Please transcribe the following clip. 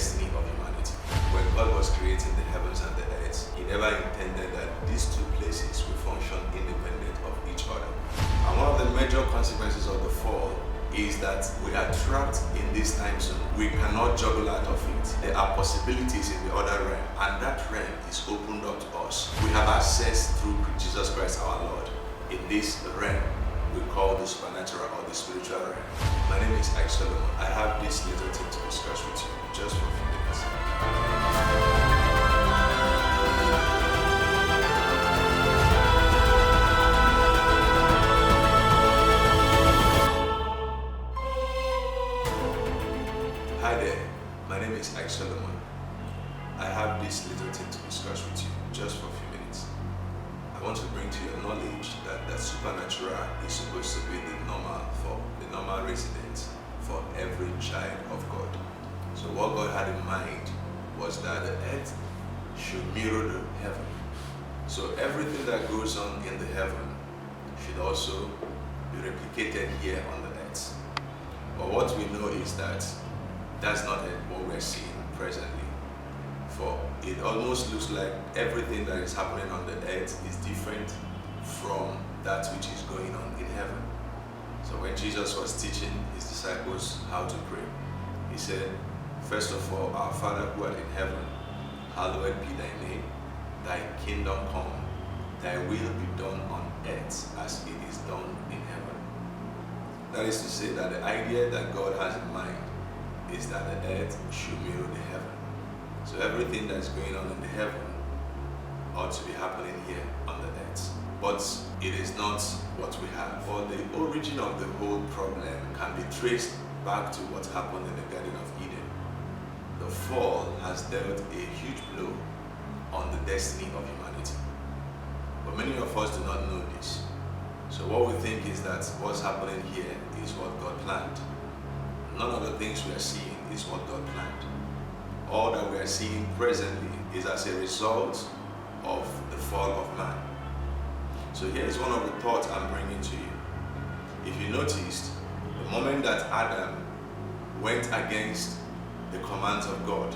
destiny of humanity. When God was creating the heavens and the earth, He never intended that these two places will function independent of each other. And one of the major consequences of the fall is that we are trapped in this time zone. We cannot juggle out of it. There are possibilities in the other realm, and that realm is opened up to us. We have access through Jesus Christ our Lord in this realm we call the supernatural or the spiritual realm. My name is Ike Solomon. I have this little thing to discuss with you just for a few minutes. Hi there, my name is Ike Solomon. I have this little thing to discuss with you just for a few minutes. I want to bring to your knowledge that the supernatural is supposed to be the normal residence for every child of God. So what God had in mind was that the earth should mirror the heaven. So everything that goes on in the heaven should also be replicated here on the earth. But what we know is that that's not what we're seeing presently. For it almost looks like everything that is happening on the earth is different from that which is going on in heaven. So when Jesus was teaching his disciples how to pray, he said, first of all, our Father who art in heaven, hallowed be thy name, thy kingdom come, thy will be done on earth as it is done in heaven. That is to say that the idea that God has in mind is that the earth should mirror the heaven. So everything that's going on in the heaven ought to be happening here on the earth. But it is not what we have. For the origin of the whole problem can be traced back to what happened in the Garden of Eden. The fall has dealt a huge blow on the destiny of humanity. But many of us do not know this. So what we think is that what's happening here is what God planned. None of the things we are seeing is what God planned. All that we are seeing presently is as a result of the fall of man. So here is one of the thoughts I'm bringing to you. If you noticed, the moment that Adam went against the commands of God,